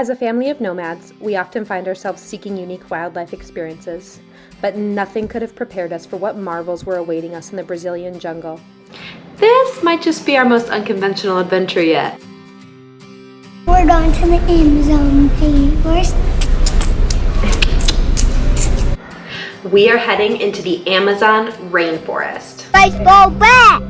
As a family of nomads, we often find ourselves seeking unique wildlife experiences, but nothing could have prepared us for what marvels were awaiting us in the Brazilian jungle. This might just be our most unconventional adventure yet. We're going to the Amazon rainforest. We are heading into the Amazon rainforest. Let's go back!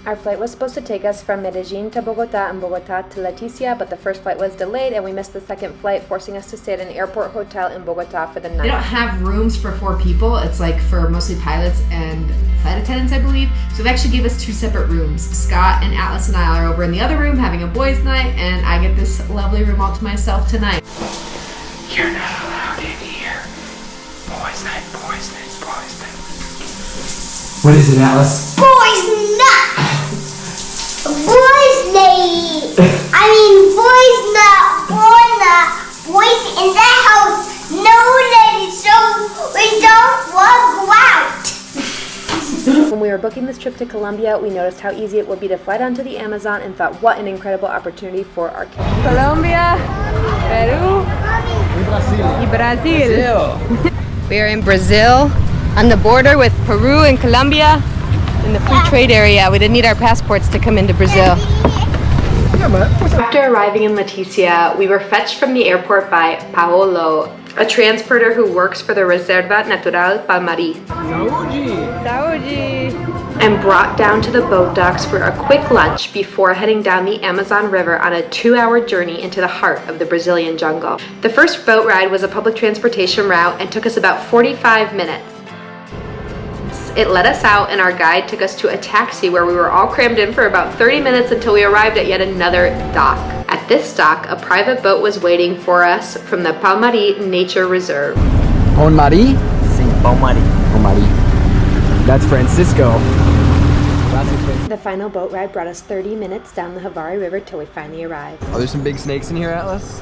Our flight was supposed to take us from Medellin to Bogota and Bogota to Leticia, but the first flight was delayed and we missed the second flight, forcing us to stay at an airport hotel in Bogota for the night. They don't have rooms for 4 people. It's like for mostly pilots and flight attendants, I believe. So they actually gave us 2 separate rooms. Scott and Atlas and I are over in the other room having a boys' night, and I get this lovely room all to myself tonight. You're not allowed in here. Boys' night, boys' night, boys' night. What is it, Atlas? Boys nut! Boys night! Boys nut! Boys in the house! No ladies, so we don't want to go out! When we were booking this trip to Colombia, we noticed how easy it would be to fly down to the Amazon and thought, what an incredible opportunity for our kids. Colombia, Peru, and Brazil. We are in Brazil, on the border with Peru and Colombia, in the free trade area. We didn't need our passports to come into Brazil. After arriving in Leticia, we were fetched from the airport by Paolo, a transporter who works for the Reserva Natural Palmari. Saúde! And brought down to the boat docks for a quick lunch before heading down the Amazon River on a 2-hour journey into the heart of the Brazilian jungle. The first boat ride was a public transportation route and took us about 45 minutes. It let us out and our guide took us to a taxi where we were all crammed in for about 30 minutes until we arrived at yet another dock. At this dock, a private boat was waiting for us from the Palmari Nature Reserve. Palmari? Sim, Palmari. Palmari. That's Francisco. The final boat ride brought us 30 minutes down the Havari River till we finally arrived. Are there some big snakes in here, Atlas?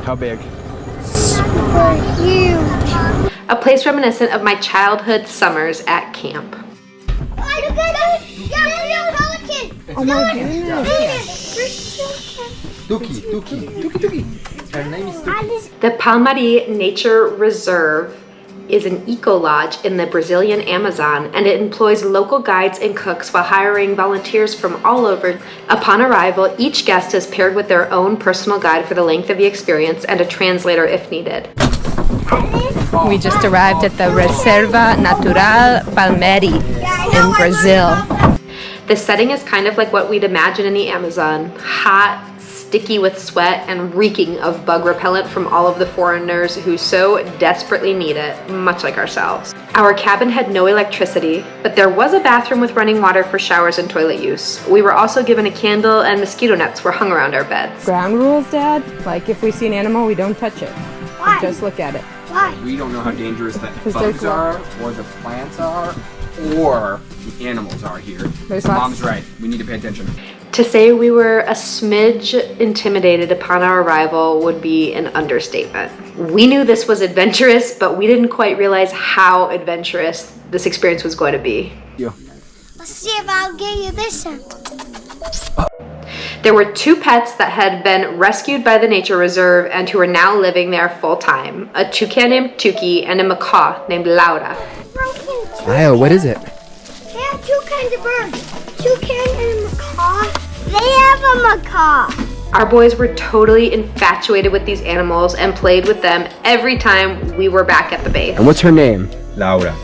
How big? Super huge! A place reminiscent of my childhood summers at camp. Oh, look at that! Yeah, pelican! Oh my goodness! Tuki. Her name is Tuki. The Palmari Nature Reserve is an ecolodge in the Brazilian Amazon, and it employs local guides and cooks while hiring volunteers from all over. Upon arrival, each guest is paired with their own personal guide for the length of the experience and a translator if needed. We just arrived at the Reserva Natural Palmari in Brazil. The setting is kind of like what we'd imagine in the Amazon. Hot, sticky with sweat, and reeking of bug repellent from all of the foreigners who so desperately need it, much like ourselves. Our cabin had no electricity, but there was a bathroom with running water for showers and toilet use. We were also given a candle and mosquito nets were hung around our beds. Ground rules, Dad? Like if we see an animal, we don't touch it. Why? Just look at it. Why? We don't know how dangerous the they're bugs cool. are, or the plants are, or the animals are here. There's lots. Mom's right. We need to pay attention. To say we were a smidge intimidated upon our arrival would be an understatement. We knew this was adventurous, but we didn't quite realize how adventurous this experience was going to be. Let's see if I'll get you this one. There were 2 pets that had been rescued by the nature reserve and who are now living there full time. A toucan named Tuki and a macaw named Laura. Lyle, what is it? They have 2 kinds of birds. Toucan and a macaw. They have a macaw. Our boys were totally infatuated with these animals and played with them every time we were back at the base. And what's her name? Laura.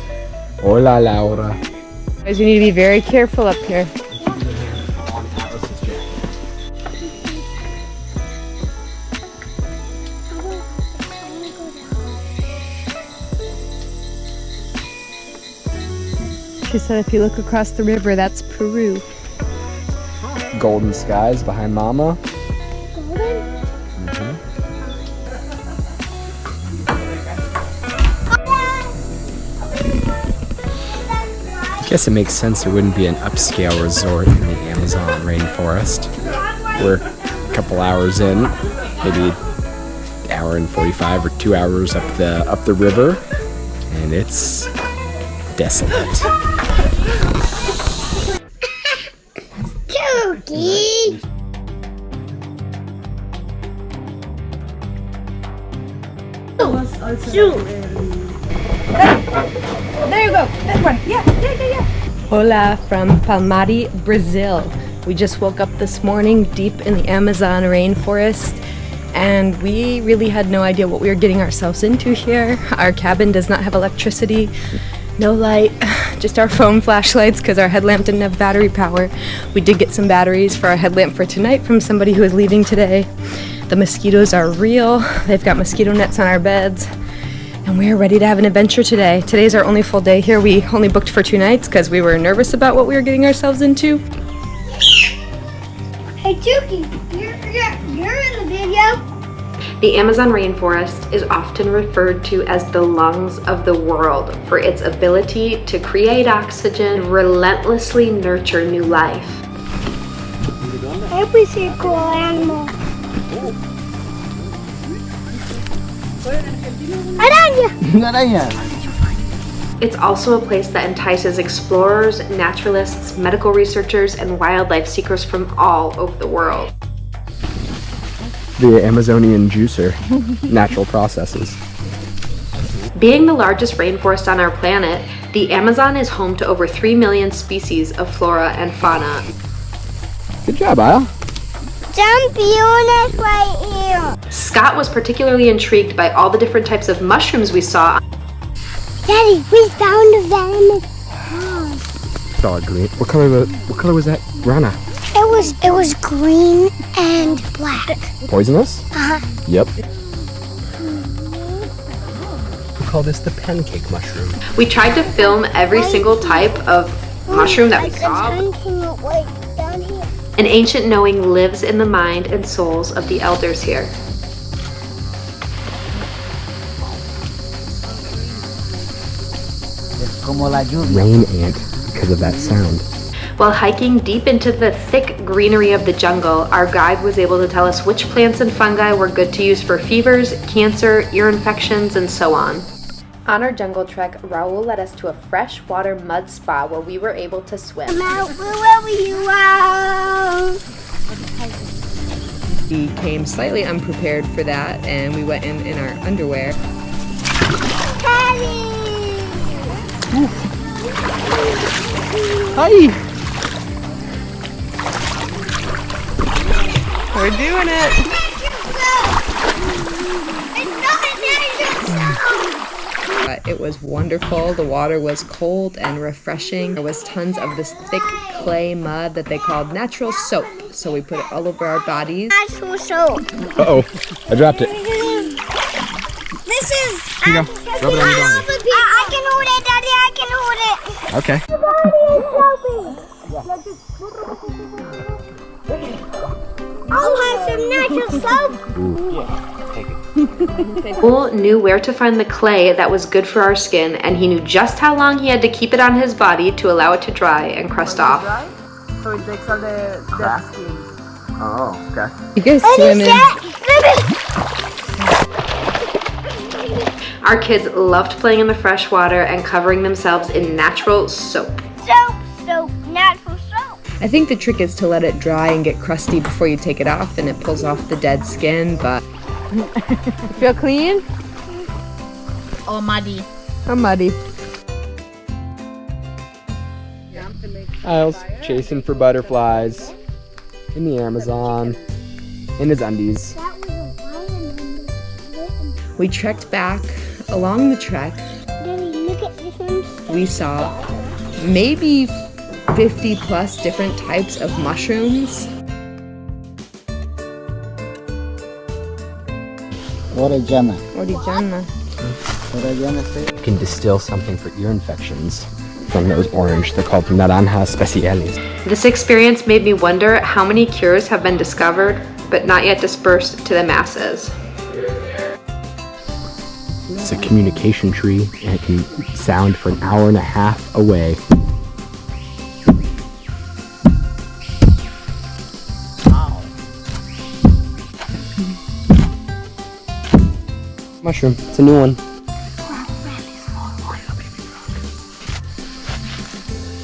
Hola, Laura. Guys, you need to be very careful up here. She said if you look across the river, that's Peru. Golden skies behind Mama. Guess it makes sense there wouldn't be an upscale resort in the Amazon rainforest. We're a couple hours in, maybe an hour and 45 or 2 hours up the river, and it's desolate. Cookie! Shoot. There you go. That one. Yeah. Hola from Palmari, Brazil. We just woke up this morning deep in the Amazon rainforest, and we really had no idea what we were getting ourselves into here. Our cabin does not have electricity, no light, just our phone flashlights because our headlamp didn't have battery power. We did get some batteries for our headlamp for tonight from somebody who is leaving today. The mosquitoes are real. They've got mosquito nets on our beds. And we are ready to have an adventure today. Today's our only full day here. We only booked for 2 nights because we were nervous about what we were getting ourselves into. Hey, Tuki, you're in the video. The Amazon rainforest is often referred to as the lungs of the world for its ability to create oxygen, relentlessly nurture new life. Every single animal. Araña. It's also a place that entices explorers, naturalists, medical researchers, and wildlife seekers from all over the world. The Amazonian juicer, natural processes. Being the largest rainforest on our planet, the Amazon is home to over 3 million species of flora and fauna. Good job, Isle. Champions right here. Scott was particularly intrigued by all the different types of mushrooms we saw. Daddy, we found a venomous. It's all green. What color was that? Rana. It was green and black. Poisonous? Uh-huh. Yep. We call this the pancake mushroom. We tried to film every single type of mushroom that we saw. An ancient knowing lives in the mind and souls of the elders here. Rain ant because of that sound. While hiking deep into the thick greenery of the jungle, our guide was able to tell us which plants and fungi were good to use for fevers, cancer, ear infections, and so on. On our jungle trek, Raul led us to a freshwater mud spa where we were able to swim. Wherever you are. We came slightly unprepared for that, and we went in our underwear. Daddy. Hi! We're doing it! It was wonderful. The water was cold and refreshing. There was tons of this thick clay mud that they called natural soap. So we put it all over our bodies. Natural soap. Uh-oh, I dropped it. This is. Here you go. Rub it on your body. I can hold it, Daddy. I can hold it. Okay. I'll have some natural soap. Raul knew where to find the clay that was good for our skin, and he knew just how long he had to keep it on his body to allow it to dry and crust off. So it takes all the skin. Oh, okay. You guys swimming? Our kids loved playing in the fresh water and covering themselves in natural soap. Soap, natural soap. I think the trick is to let it dry and get crusty before you take it off, and it pulls off the dead skin, but... Feel clean? Or muddy. I'm muddy. Isles chasing for butterflies in the Amazon, in his undies. We trekked back. Along the trek, Daddy, look at this one. we saw maybe 50 plus different types of mushrooms. Orejana. Orejana. You can distill something for ear infections from those orange. They're called naranja speciales. This experience made me wonder how many cures have been discovered but not yet dispersed to the masses. It's a communication tree, and it can sound for an hour and a half away. Mushroom, it's a new one.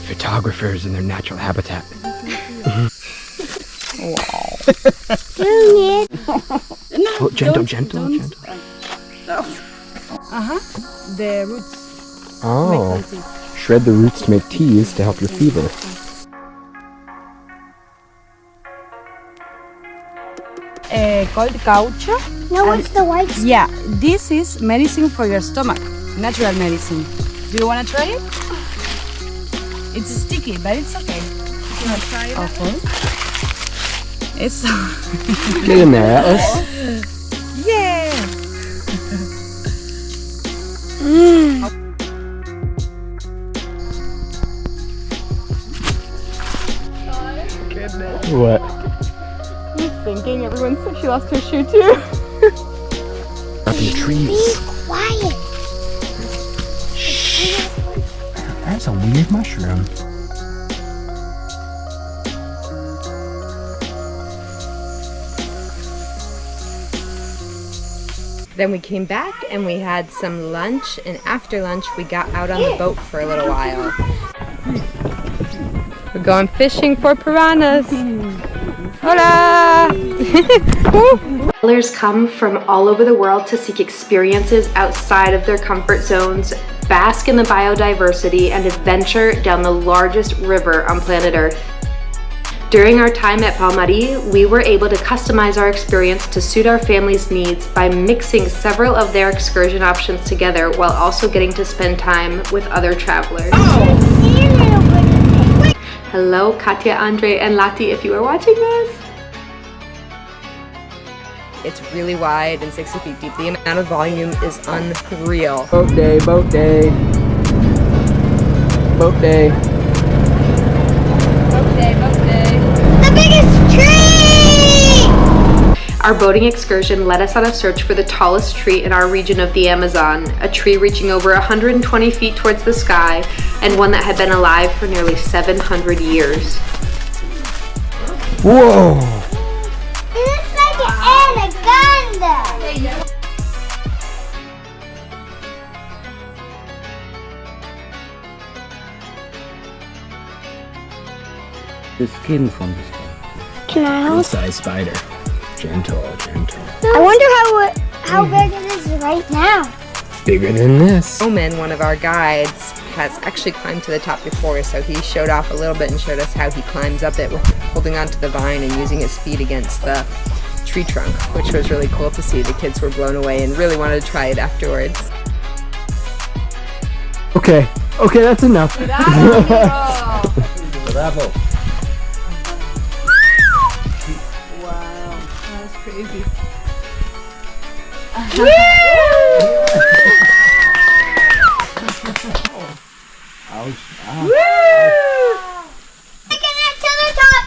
Photographers in their natural habitat. Oh, gentle. The roots. Oh, Make some tea. shred the roots to make teas to help your fever. Called caucho. No, it's the white stuff. Yeah, this is medicine for your stomach. Natural medicine. Do you want to try it? It's sticky, but it's okay. You want to try it? Okay. It's Get in there, Atlas. yeah. What? Thinking everyone said she lost her shoe too. Up in the trees. Quiet. That's a weird mushroom. Then we came back and we had some lunch, and after lunch we got out on the boat for a little while. We're going fishing for piranhas. Hola! Travelers come from all over the world to seek experiences outside of their comfort zones, bask in the biodiversity, and adventure down the largest river on planet Earth. During our time at Palmari, we were able to customize our experience to suit our family's needs by mixing several of their excursion options together while also getting to spend time with other travelers. Hello, Katya, Andre, and Lati, if you are watching this. It's really wide and 60 feet deep. The amount of volume is unreal. Boat day, boat day. Boat day. Boat day, boat day. The biggest tree! Our boating excursion led us on a search for the tallest tree in our region of the Amazon, a tree reaching over 120 feet towards the sky, and one that had been alive for nearly 700 years. Whoa! It looks like an anaconda! The skin from this one. Can I hold? Size spider. Gentle, gentle. I wonder how big it is right now. Bigger than this. Omen, one of our guides, has actually climbed to the top before, so he showed off a little bit and showed us how he climbs up it, holding onto the vine and using his feet against the tree trunk, which was really cool to see. The kids were blown away and really wanted to try it afterwards. Okay, that's enough. Bravo. Crazy. Taking it to the top!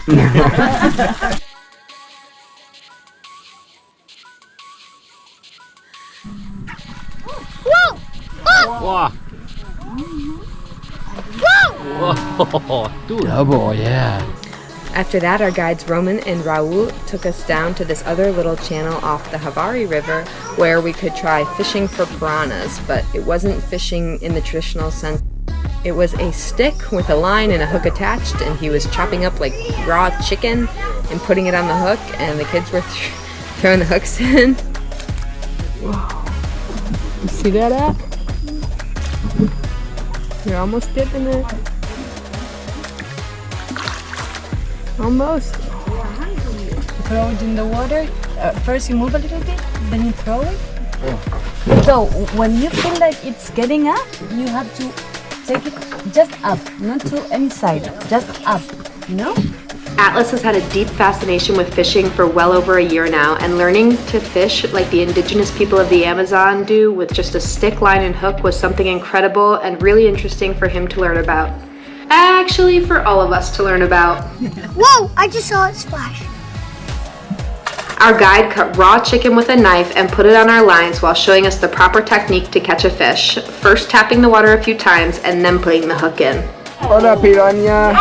Whoa! Wow. Whoa, dude. Double, yeah. After that, our guides Roman and Raul took us down to this other little channel off the Havari River where we could try fishing for piranhas, but it wasn't fishing in the traditional sense. It was a stick with a line and a hook attached, and he was chopping up like raw chicken and putting it on the hook, and the kids were throwing the hooks in. Whoa. You see that app? You're almost dipping it. Almost. Throw it in the water. First you move a little bit, then you throw it. So when you feel like it's getting up, you have to take it just up, not to any side, just up, you know? Atlas has had a deep fascination with fishing for well over a year now, and learning to fish like the indigenous people of the Amazon do with just a stick, line, and hook was something incredible and really interesting for him to learn about. Actually, for all of us to learn about. Whoa! I just saw it splash. Our guide cut raw chicken with a knife and put it on our lines while showing us the proper technique to catch a fish, first tapping the water a few times and then putting the hook in. Hola, piranha.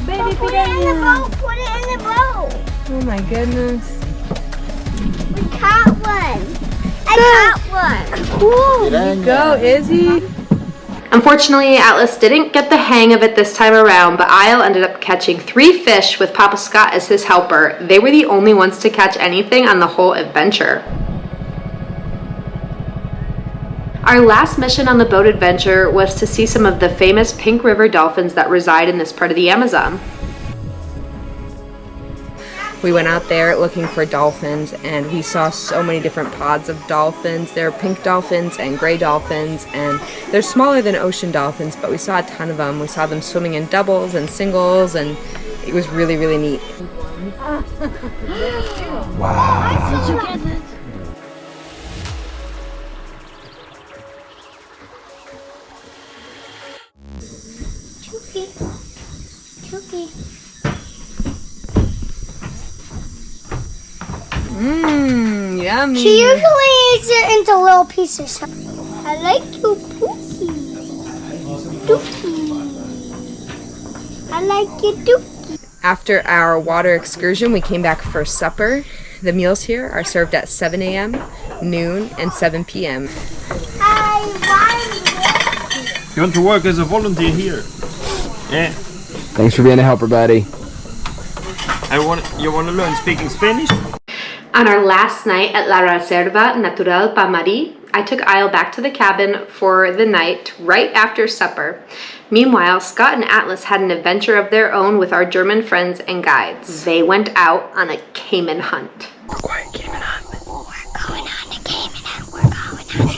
Baby piranha. Put it in the boat. Oh my goodness. We caught one. I caught one. Cool. Go, Izzy. Unfortunately, Atlas didn't get the hang of it this time around, but Isle ended up catching 3 fish with Papa Scott as his helper. They were the only ones to catch anything on the whole adventure. Our last mission on the boat adventure was to see some of the famous pink river dolphins that reside in this part of the Amazon. We went out there looking for dolphins and we saw so many different pods of dolphins. There are pink dolphins and gray dolphins, and they're smaller than ocean dolphins, but we saw a ton of them. We saw them swimming in doubles and singles, and it was really, really neat. Wow. Mmm, yummy. She usually eats it into little pieces. I like you, Pookie. Dookie. I like you, Dookie. After our water excursion, we came back for supper. The meals here are served at 7 a.m., noon, and 7 p.m. You want to work as a volunteer here? Yeah. Thanks for being a helper, buddy. You want to learn speaking Spanish? On our last night at La Reserva Natural Palmari, I took Isle back to the cabin for the night right after supper. Meanwhile, Scott and Atlas had an adventure of their own with our German friends and guides. They went out on a caiman hunt. We're going caiman hunt. We're going on a caiman hunt. We're going on a caiman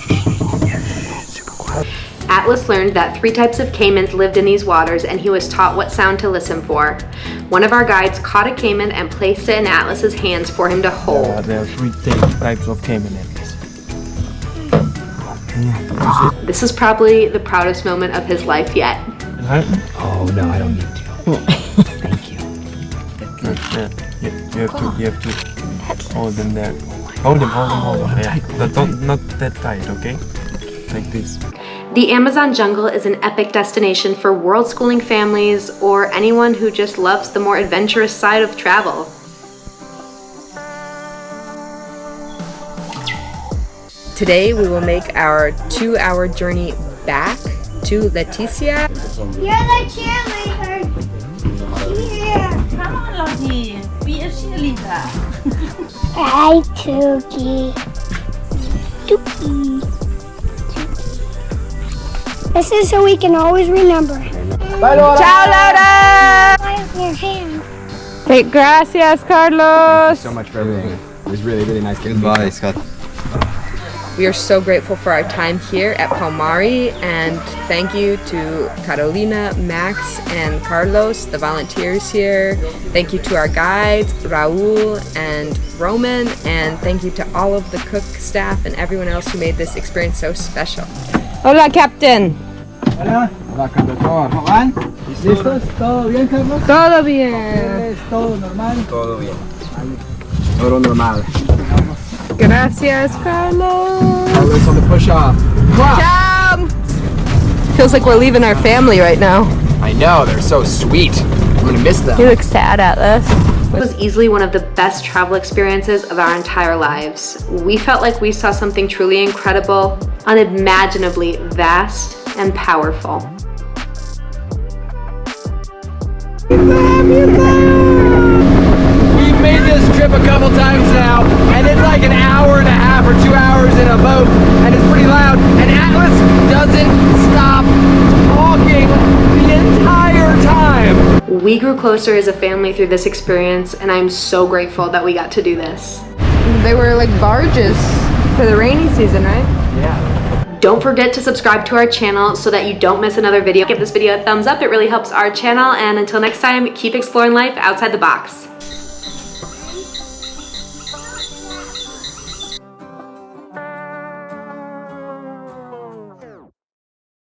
hunt. Super quiet. Atlas learned that 3 types of caimans lived in these waters, and he was taught what sound to listen for. One of our guides caught a caiman and placed it in Atlas's hands for him to hold. There are 3 types of caiman enemies. This is probably the proudest moment of his life yet. Oh no, I don't need to. Thank you. You have to hold them there. Hold them. Yeah. Not that tight, okay? Like this. The Amazon jungle is an epic destination for world schooling families or anyone who just loves the more adventurous side of travel. Today we will make our 2-hour journey back to Leticia. You're the cheerleader. Yeah. Come on, Lottie. Be a cheerleader. Hi, Tookie. Tookie. This is so we can always remember. Bye, Laura. Ciao, Laura! Why is your hand? Hey, gracias, Carlos. So much for everything. It was really, really nice getting to Goodbye, meet Scott. We are so grateful for our time here at Palmari, and thank you to Carolina, Max, and Carlos, the volunteers here. Thank you to our guides, Raul and Roman, and thank you to all of the cook staff and everyone else who made this experience so special. Hola, Captain. Hola. Hola, conductor. ¿Cómo van? ¿Listos? ¿Todo bien, Carlos? Todo bien. ¿Todo normal? Todo bien. Todo normal. Gracias, Carlos. Carlos on the push off. Ciao. Feels like we're leaving our family right now. I know, they're so sweet. I'm gonna miss them. You look sad, Atlas. It was easily one of the best travel experiences of our entire lives. We felt like we saw something truly incredible, unimaginably vast and powerful. We've made this trip a couple times now, and it's like an hour and a half or 2 hours in a boat, and it's pretty loud, and Atlas doesn't stop talking the entire time. We grew closer as a family through this experience, and I'm so grateful that we got to do this. They were like barges for the rainy season, right? Yeah. Don't forget to subscribe to our channel so that you don't miss another video. Give this video a thumbs up, it really helps our channel, and until next time, keep exploring life outside the box.